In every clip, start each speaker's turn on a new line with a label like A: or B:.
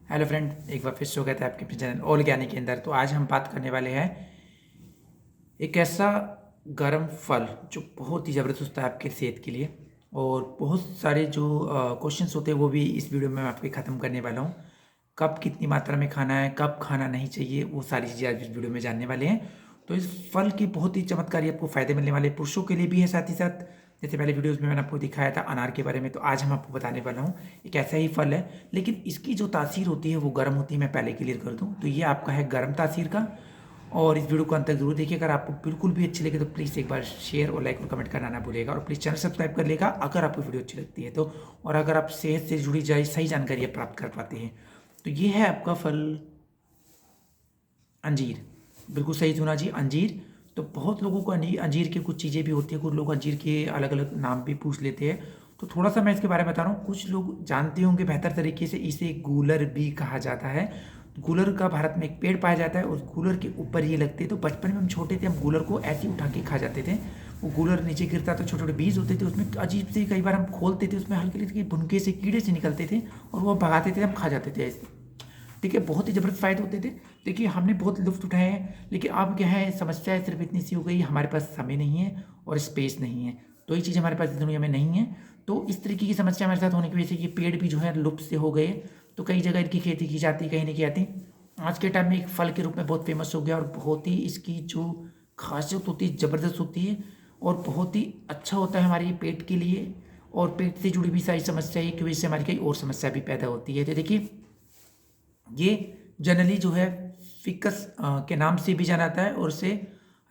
A: Hello friend, एक बार फिर स्वागत है आपके अपने चैनल ऑर्गेनिक के अंदर। तो आज हम बात करने वाले हैं एक ऐसा गर्म फल जो बहुत ही ज़बरदस्त होता है आपके सेहत के लिए। और बहुत सारे जो क्वेश्चंस होते हैं वो भी इस वीडियो में मैं आपके ख़त्म करने वाला हूँ। कब कितनी मात्रा में खाना है, कब खाना नहीं चाहिए, वो सारी चीज़ें आज इस वीडियो में जानने वाले हैं। तो इस फल की बहुत ही चमत्कारी आपको फ़ायदे मिलने वाले, पुरुषों के लिए भी है साथ ही साथ। जैसे पहले वीडियोज़ में मैंने आपको दिखाया था अनार के बारे में, तो आज हम आपको बताने वाला हूँ एक ऐसा ही फल है, लेकिन इसकी जो तासीर होती है वो गर्म होती है। मैं पहले क्लियर कर दूँ तो ये आपका है गर्म तासीर का। और इस वीडियो को अंत तक जरूर देखिए। अगर आपको बिल्कुल भी अच्छी लगे तो प्लीज़ एक बार शेयर और लाइक और कमेंट करना ना भूलिएगा, और प्लीज़ चैनल सब्सक्राइब कर लेगा अगर आपको वीडियो अच्छी लगती है तो। और अगर आप सेहत से जुड़ी जाए सही जानकारी प्राप्त कर पाते हैं तो ये है आपका फल अंजीर। बिल्कुल सही सुना जी, अंजीर। तो बहुत लोगों को अंजीर की कुछ चीज़ें भी होती है, कुछ लोग अंजीर के अलग अलग नाम भी पूछ लेते हैं। तो थोड़ा सा मैं इसके बारे में बता रहा हूँ। कुछ लोग जानते होंगे बेहतर तरीके से, इसे गूलर भी कहा जाता है। गूलर का भारत में एक पेड़ पाया जाता है, उस गूलर के ऊपर ये लगते हैं। तो बचपन में हम छोटे थे, हम गूलर को ऐसे ही उठा के खा जाते थे। वो गूलर नीचे गिरता था, छोटे छोटे बीज होते थे उसमें, अजीब से कई बार हम खोलते थे, उसमें हल्के हल्के भुनके से कीड़े से निकलते थे और वो भगाते थे, हम खा जाते थे ऐसे। ठीक है, बहुत ही ज़बरदस्त फ़ायदे होते थे। देखिए हमने बहुत लुत्फ़ उठाए हैं, लेकिन अब क्या है, समस्या सिर्फ इतनी सी हो गई, हमारे पास समय नहीं है और स्पेस नहीं है। तो ये चीज़ हमारे पास इस दुनिया में नहीं है। तो इस तरीके की समस्या हमारे साथ होने की वजह से ये पेड़ भी जो है लुप्त से हो गए। तो कई जगह इनकी खेती की जाती, कहीं नहीं की जाती। आज के टाइम में एक फल के रूप में बहुत फेमस हो गया, और बहुत ही इसकी जो खासियत होती है ज़बरदस्त होती है, और बहुत ही अच्छा होता है हमारे पेट के लिए। और पेट से जुड़ी भी सारी समस्या की वजह से हमारी कई और समस्या भी पैदा होती है। तो देखिए ये जनरली जो है फिकस के नाम से भी जाना जाता है, और इसे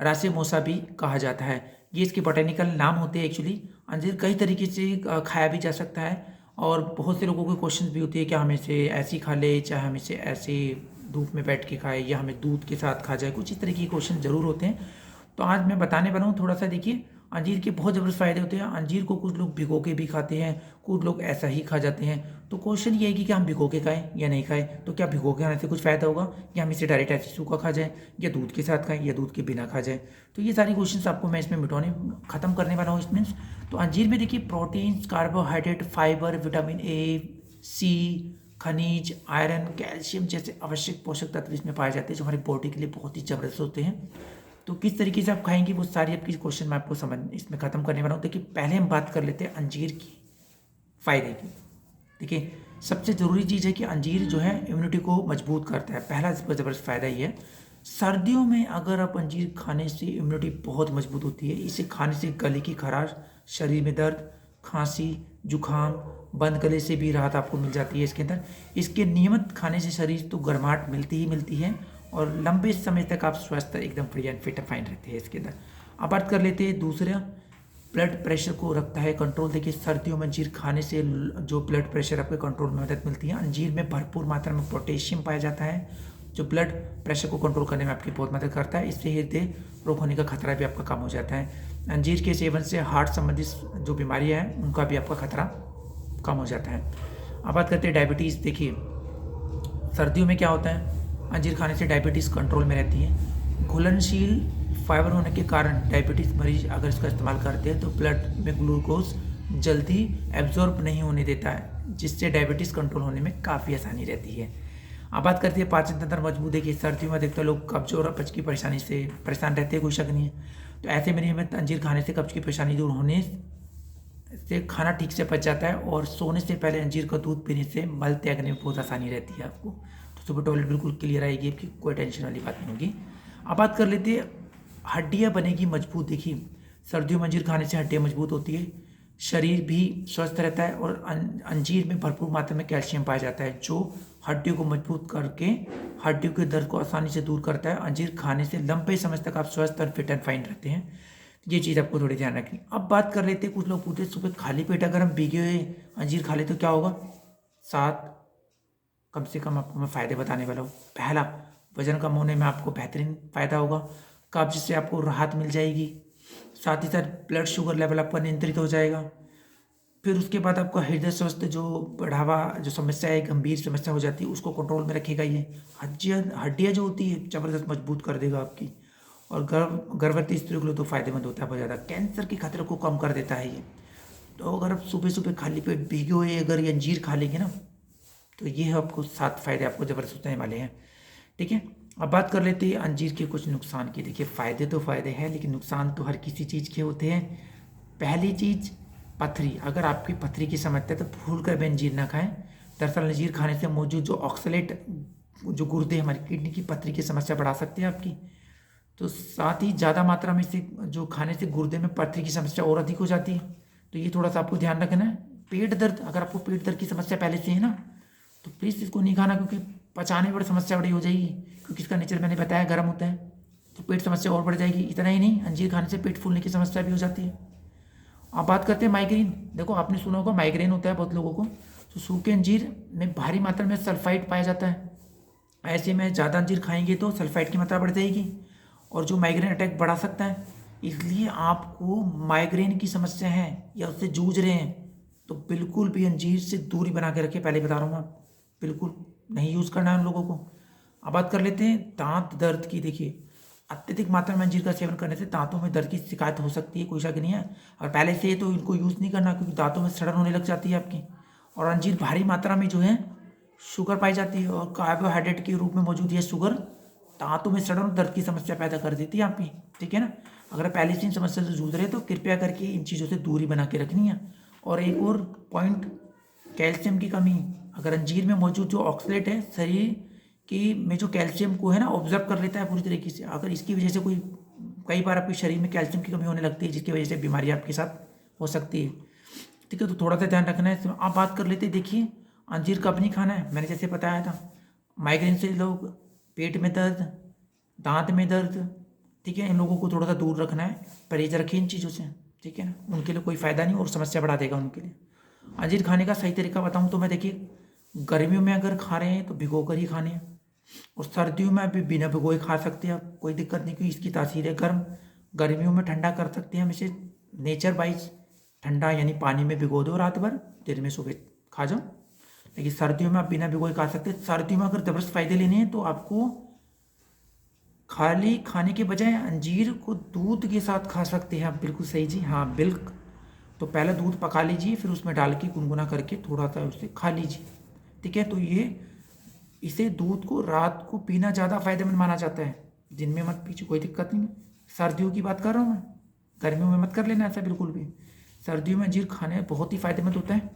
A: रासेमोसा भी कहा जाता है। ये इसके बोटेनिकल नाम होते हैं एक्चुअली। अंजीर कई तरीके से खाया भी जा सकता है, और बहुत से लोगों के क्वेश्चंस भी होती है कि हम इसे ऐसे ही खा ले, चाहे हम इसे ऐसे धूप में बैठ के खाएं, या हमें दूध के साथ खा जाए, कुछ इस तरीके के क्वेश्चन ज़रूर होते हैं। तो आज मैं बताने वाला हूँ थोड़ा सा। देखिए अंजीर के बहुत ज़बरदस्त फ़ायदे होते हैं। अंजीर को कुछ लोग भिगो के भी खाते हैं, कुछ लोग ऐसा ही खा जाते हैं। तो क्वेश्चन ये है कि क्या हम भिगो के खाएं या नहीं खाएं। तो क्या भिगो के खाने से कुछ फ़ायदा होगा, या हम इसे डायरेक्ट ऐसे सूखा खा जाएं, या दूध के साथ खाएं, या दूध के बिना खा जाएं। तो ये सारी क्वेश्चन आपको मैं इसमें मिटाने ख़त्म करने वाला हूँ इसमें। तो अंजीर में देखिए proteins, carbohydrate, fibre, vitamin A, C, खनिज, आयरन, कैल्शियम जैसे आवश्यक पोषक तत्व इसमें पाए जाते हैं, जो हमारी बॉडी के लिए बहुत ही ज़बरदस्त होते हैं। तो किस तरीके से आप खाएंगे वो सारी आपकी क्वेश्चन मैं आपको समझ इसमें ख़त्म करने वाला हूँ। देखिए पहले हम बात कर लेते हैं अंजीर की फ़ायदे की। देखिए सबसे ज़रूरी चीज़ है कि अंजीर जो है इम्यूनिटी को मजबूत करता है। पहला ज़बरदस्त फ़ायदा ये है, सर्दियों में अगर आप अंजीर खाने से इम्यूनिटी बहुत मजबूत होती है। इसे खाने से गले की खराश, शरीर में दर्द, खांसी, जुखाम, बंद गले से भी राहत आपको मिल जाती है इसके अंदर। इसके नियमित खाने से शरीर तो गर्माहट मिलती ही मिलती है, और लंबे समय तक आप स्वस्थ एकदम फ्री एंड फिट फाइन रहते हैं इसके अंदर। अब बात कर लेते हैं दूसरा, ब्लड प्रेशर को रखता है कंट्रोल। देखिए सर्दियों में अंजीर खाने से जो ब्लड प्रेशर आपके कंट्रोल में मदद मिलती है। अंजीर में भरपूर मात्रा में पोटेशियम पाया जाता है, जो ब्लड प्रेशर को कंट्रोल करने में आपकी बहुत मदद करता है। इससे हृदय रोग होने का खतरा भी आपका कम हो जाता है। अंजीर के सेवन से हार्ट संबंधित जो बीमारियां हैं उनका भी आपका खतरा कम हो जाता है। अब बात करते हैं डायबिटीज़। देखिए सर्दियों में क्या होता है, अंजीर खाने से डायबिटीज़ कंट्रोल में रहती है। घुलनशील फाइबर होने के कारण डायबिटीज़ मरीज अगर इसका इस्तेमाल करते हैं तो ब्लड में ग्लूकोज जल्दी एब्जॉर्ब नहीं होने देता है, जिससे डायबिटीज़ कंट्रोल होने में काफ़ी आसानी रहती है। अब बात करते हैं पाचन तंत्र मजबूत। देखिए सर्दियों में देखते लोग कब्ज और अपच की परेशानी से परेशान रहते हैं, कोई शक नहीं है। तो ऐसे में नियमित अंजीर खाने से कब्ज की परेशानी दूर होने से खाना ठीक से पच जाता है, और सोने से पहले अंजीर का दूध पीने से मल त्यागने में बहुत आसानी रहती है आपको। तो सुबह टॉयलेट बिल्कुल क्लियर आएगी आपकी, कोई टेंशन वाली बात नहीं होगी। अब बात कर लेते हैं हड्डियाँ बनेगी मजबूत। देखिए सर्दियों में अंजीर खाने से हड्डियाँ मजबूत होती है, शरीर भी स्वस्थ रहता है, और अंजीर में भरपूर मात्रा में कैल्शियम पाया जाता है, जो हड्डियों को मजबूत करके हड्डियों के दर्द को आसानी से दूर करता है। अंजीर खाने से लंबे समय तक आप स्वस्थ और फिट एंड फाइन रहते हैं। ये चीज़ आपको थोड़ी ध्यान रखनी। अब बात कर लेते हैं, कुछ लोग पूछते हैं सुबह खाली पेट अगर हम भीगे हुए अंजीर खा ले तो क्या होगा। 7 कम से कम आपको मैं फ़ायदे बताने वाला हूँ। पहला, वजन कम होने में आपको बेहतरीन फ़ायदा होगा, कब्ज से आपको राहत मिल जाएगी। साथ ही साथ ब्लड शुगर लेवल आपका नियंत्रित हो जाएगा। फिर उसके बाद आपका हृदय स्वास्थ्य जो बढ़ावा जो समस्या है, गंभीर समस्या हो जाती है, उसको कंट्रोल में रखेगा। ये हड्डियाँ हड्डियाँ जो होती है ज़बरदस्त मजबूत कर देगा आपकी। और गर्भवती स्त्रियों के लिए तो फायदेमंद होता है बहुत ज़्यादा, कैंसर के खतरे को कम कर देता है ये। तो अगर आप सुबह सुबह खाली पेट भीगे हुए अगर ये अंजीर खा लेंगे ना, तो ये है आपको 7 फायदे आपको ज़बरदस्त होने वाले हैं। ठीक है, अब बात कर लेते हैं अंजीर के कुछ नुकसान की। देखिए फ़ायदे तो फ़ायदे हैं, लेकिन नुकसान तो हर किसी चीज़ के होते हैं। पहली चीज़ पथरी। अगर आपकी पथरी की समस्या है तो भूल कर भी अंजीर ना खाएं। दरअसल अंजीर खाने से मौजूद जो ऑक्सलेट जो गुर्दे हमारी किडनी की पथरी की समस्या बढ़ा सकते हैं आपकी। तो साथ ही ज़्यादा मात्रा में से जो खाने से गुर्दे में पथरी की समस्या और अधिक हो जाती है। तो ये थोड़ा सा आपको ध्यान रखना है। पेट दर्द, अगर आपको पेट दर्द की समस्या पहले से है ना, तो प्लीज़ इसको नहीं खाना, क्योंकि पचाने में बड़ी समस्या बड़ी हो जाएगी, क्योंकि इसका नेचर मैंने बताया गर्म होता है। तो पेट समस्या और बढ़ जाएगी। इतना ही नहीं, अंजीर खाने से पेट फूलने की समस्या भी हो जाती है। अब बात करते हैं माइग्रेन। देखो आपने सुना होगा माइग्रेन होता है बहुत लोगों को, तो सूखे अंजीर में भारी मात्रा में सल्फाइड पाया जाता है। ऐसे में ज़्यादा अंजीर खाएंगे तो सल्फाइड की मात्रा बढ़ जाएगी और जो माइग्रेन अटैक बढ़ा सकता है। इसलिए आपको माइग्रेन की समस्या है या उससे जूझ रहे हैं तो बिल्कुल भी अंजीर से दूरी बना के रखें। पहले बता रहा हूँ मैं, बिल्कुल नहीं यूज़ करना है उन लोगों को। अब बात कर लेते हैं दांत दर्द की। देखिए अत्यधिक मात्रा में अंजीर का सेवन करने से दांतों में दर्द की शिकायत हो सकती है, कोई शक नहीं है। और पहले से तो इनको यूज़ नहीं करना, क्योंकि दांतों में सड़न होने लग जाती है आपकी। और अंजीर भारी मात्रा में जो है शुगर पाई जाती है और कार्बोहाइड्रेट के रूप में मौजूद है शुगर, दांतों में सड़न और दर्द की समस्या पैदा कर देती है आपकी। ठीक है ना, अगर पहले से इन समस्या से जूझ रहे हैं तो कृपया करके इन चीज़ों से दूरी बना के रखनी है। और एक और पॉइंट, कैल्शियम की कमी। अगर अंजीर में मौजूद जो ऑक्सलेट है शरीर की में जो कैल्शियम को है ना ऑब्जर्व कर लेता है पूरी तरीके से। अगर इसकी वजह से कोई, कई बार आपके शरीर में कैल्शियम की कमी होने लगती है, जिसकी वजह से बीमारी आपके साथ हो सकती है। ठीक है, तो थोड़ा सा ध्यान रखना है। आप बात कर लेते, देखिए अंजीर कब नहीं खाना है, मैंने जैसे बताया था। माइग्रेन से लोग, पेट में दर्द, दांत में दर्द, ठीक है, इन लोगों को थोड़ा सा दूर रखना है, परहेज रखिए इन चीज़ों से। ठीक है ना, उनके लिए कोई फ़ायदा नहीं और समस्या बढ़ा देगा उनके लिए। अंजीर खाने का सही तरीका बताऊँ तो मैं, देखिए गर्मियों में अगर खा रहे हैं तो भिगो कर ही खाने हैं, और सर्दियों में भी बिना भिगोए खा सकते हैं आप, कोई दिक्कत नहीं, क्योंकि इसकी तासीर है गर्म। गर्मियों में ठंडा कर सकते हैं हम इसे नेचर वाइज, ठंडा यानी पानी में भिगो दो रात भर, दिन में सुबह खा जाओ। लेकिन सर्दियों में आप बिना भिगोए खा सकते हैं। सर्दियों में अगर ज़बरदस्त फ़ायदे लेने हैं तो आपको खाली खाने के बजाय अंजीर को दूध के साथ खा सकते हैं आप। बिल्कुल सही जी, हाँ मिल्क। तो पहले दूध पका लीजिए, फिर उसमें डाल के गुनगुना करके थोड़ा सा उससे खा लीजिए। ठीक है, तो ये इसे दूध को रात को पीना ज़्यादा फायदेमंद माना जाता है, दिन में मत पीजिए, कोई दिक्कत नहीं। सर्दियों की बात कर रहा हूँ मैं, गर्मियों में मत कर लेना ऐसा बिल्कुल भी। सर्दियों में अंजीर खाने बहुत ही फायदेमंद होता है,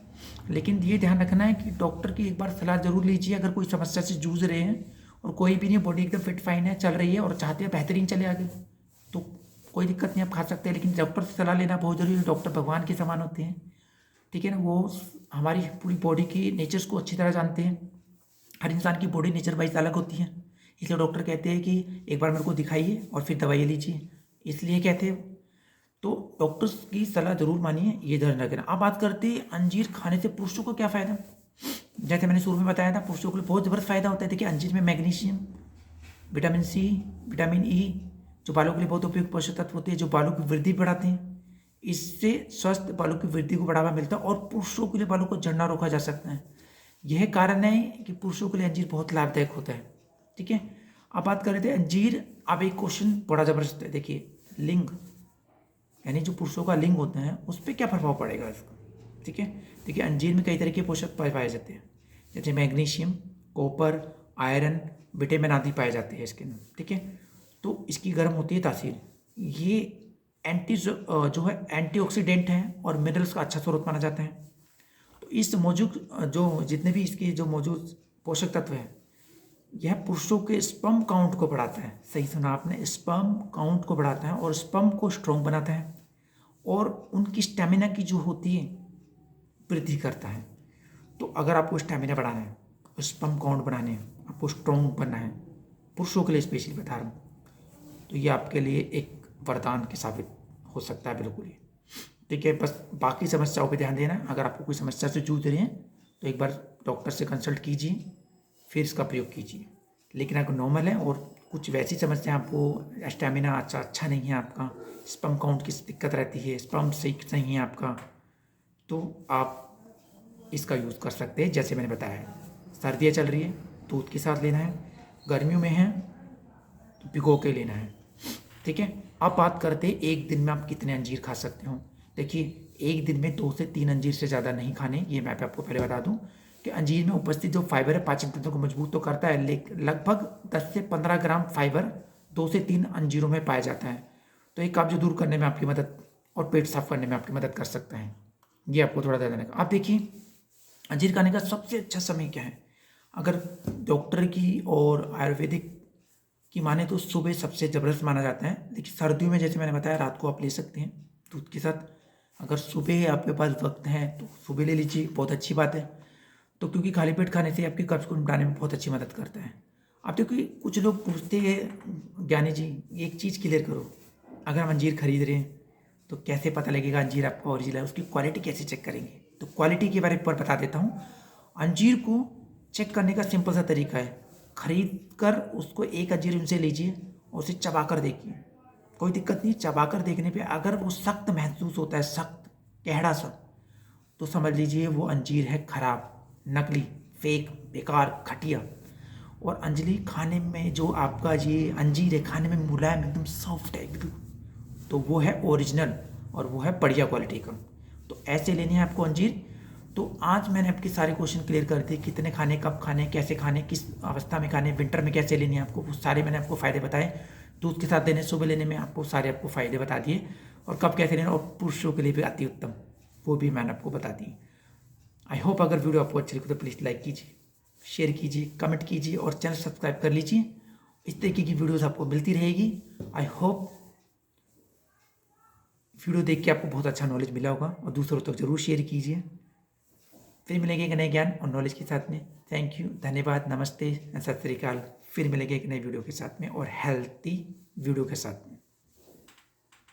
A: लेकिन ये ध्यान रखना है कि डॉक्टर की एक बार सलाह जरूर लीजिए। अगर कोई समस्या से जूझ रहे हैं और कोई भी नहीं, बॉडी एकदम फिट फाइन है, चल रही है और चाहते हैं बेहतरीन चले आगे, तो कोई दिक्कत नहीं, आप खा सकते हैं। लेकिन डॉक्टर से सलाह लेना बहुत जरूरी है। डॉक्टर भगवान के समान होते हैं, ठीक है ना, वो हमारी पूरी बॉडी की नेचर्स को अच्छी तरह जानते हैं। हर इंसान की बॉडी नेचर वाइज अलग होती है, इसलिए डॉक्टर कहते हैं कि एक बार मेरे को दिखाइए और फिर दवाई लीजिए, इसलिए कहते हैं। तो डॉक्टर्स की सलाह जरूर मानिए, ये ध्यान रखना। अब बात करते हैं अंजीर खाने से पुरुषों को क्या फ़ायदा। जैसे मैंने शुरू में बताया था, पुरुषों के लिए बहुत ज़बरदस्त फ़ायदा होता है। देखिए अंजीर में magnesium, vitamin C, vitamin E, जो बालों के लिए बहुत उपयुक्त पोषक तत्व होते हैं, जो बालों की वृद्धि बढ़ाते हैं। इससे स्वस्थ बालों की वृद्धि को बढ़ावा मिलता है और पुरुषों के लिए बालों को झड़ना रोका जा सकता है। यह कारण है कि पुरुषों के लिए अंजीर बहुत लाभदायक होता है। ठीक है, अब बात कर रहे थे अंजीर। अब एक क्वेश्चन बड़ा ज़बरदस्त है, देखिए लिंग, यानी जो पुरुषों का लिंग होता है उस पर क्या प्रभाव पड़ेगा इसका। ठीक है, देखिए अंजीर में कई तरह के पोषक पाए जाते हैं, जैसे मैग्नीशियम, कॉपर, आयरन, विटामिन आदि पाए जाते हैं इसके अंदर। ठीक है, तो इसकी गर्म होती है तासीर। ये जो है एंटीऑक्सीडेंट है और मिनरल्स का अच्छा स्रोत माना जाता है। तो इस मौजूद जो जितने भी इसके जो मौजूद पोषक तत्व हैं, यह पुरुषों के स्पर्म काउंट को बढ़ाता है। सही सुना आपने, स्पर्म काउंट को बढ़ाता है और स्पर्म को स्ट्रॉन्ग बनाता है और उनकी स्टेमिना की जो होती है वृद्धि करता है। तो अगर आपको स्टेमिना बढ़ाना है, स्पर्म काउंट बढ़ाने हैं, आपको स्ट्रॉन्ग बनना है, पुरुषों के लिए स्पेशली बता रहा हूँ, तो ये आपके लिए एक वरदान के साबित हो सकता है बिल्कुल ही। ठीक है, बस बाकी समस्याओं पे ध्यान देना। अगर आपको कोई समस्या से जूझ रहे हैं तो एक बार डॉक्टर से कंसल्ट कीजिए, फिर इसका प्रयोग कीजिए। लेकिन अगर नॉर्मल है और कुछ वैसी समस्या, आपको स्टेमिना अच्छा नहीं है आपका, स्पर्म काउंट की दिक्कत रहती है, स्पर्म सही नहीं है आपका, तो आप इसका यूज़ कर सकते हैं जैसे मैंने बताया। सर्दियाँ चल रही है, दूध के साथ लेना है, गर्मियों में है तो भिगो के लेना है। ठीक है, अब बात करते हैं एक दिन में आप कितने अंजीर खा सकते हो। देखिए एक दिन में 2 से 3 अंजीर से ज़्यादा नहीं खाने, ये मैं आपको पहले बता दूं। कि अंजीर में उपस्थित जो फाइबर है पाचन तंत्र को मजबूत तो करता है, लेकिन लगभग 10 से 15 ग्राम फाइबर 2 से 3 अंजीरों में पाया जाता है। तो ये कब्ज दूर करने में आपकी मदद और पेट साफ करने में आपकी मदद कर सकता है। ये आपको थोड़ा ध्यान देने का। आप देखिए अंजीर खाने का सबसे अच्छा समय क्या है? अगर डॉक्टर की और आयुर्वेदिक की माने तो सुबह सबसे ज़बरदस्त माना जाता है। देखिए सर्दियों में जैसे मैंने बताया रात को आप ले सकते हैं दूध के साथ। अगर सुबह आपके पास वक्त है तो सुबह ले लीजिए, बहुत अच्छी बात है। तो क्योंकि खाली पेट खाने से आपके कब्ज को निपटाने में बहुत अच्छी मदद करता है। अब देखिए कुछ लोग पूछते हैं ज्ञानी जी एक चीज़ क्लियर करो, अगर हम अंजीर खरीद रहे हैं तो कैसे पता लगेगा अंजीर आपका ओरिजिनल है, उसकी क्वालिटी कैसे चेक करेंगे? तो क्वालिटी के बारे में पर बता देता हूँ। अंजीर को चेक करने का सिंपल सा तरीका है, खरीद कर उसको एक अंजीर उनसे लीजिए और उसे चबा कर देखिए, कोई दिक्कत नहीं। चबा कर देखने पे अगर वो सख्त महसूस होता है, सख्त टेढ़ा सा, तो समझ लीजिए वो अंजीर है खराब, नकली, फेक, बेकार, घटिया। और अंजलि खाने में जो आपका ये अंजीर है खाने में मुलायम एकदम सॉफ्ट है एकदम, तो वो है ओरिजिनल और वो है बढ़िया क्वालिटी का। तो ऐसे लेने हैं आपको अंजीर। तो आज मैंने आपके सारे क्वेश्चन क्लियर कर दिए, कितने खाने, कब खाने, कैसे खाने, किस अवस्था में खाने, विंटर में कैसे लेने हैं आपको, वो सारे मैंने आपको फ़ायदे बताए। दूध के साथ देने, सुबह लेने में आपको सारे आपको फ़ायदे बता दिए, और कब कैसे लेना, और पुरुषों के लिए भी अति उत्तम वो भी मैंने आपको बता दी। आई होप अगर वीडियो आपको अच्छी लगी तो प्लीज़ लाइक कीजिए, शेयर कीजिए, कमेंट कीजिए और चैनल सब्सक्राइब कर लीजिए। इस तरीके की वीडियोज़ आपको मिलती रहेगी। आई होप वीडियो देख के आपको बहुत अच्छा नॉलेज मिला होगा और दूसरों तक जरूर शेयर कीजिए। फिर मिलेंगे एक नए ज्ञान और नॉलेज के साथ में। थैंक यू, धन्यवाद, नमस्ते, सत श्री अकाल। फिर मिलेंगे एक नए वीडियो के साथ में और हेल्थी वीडियो के साथ में।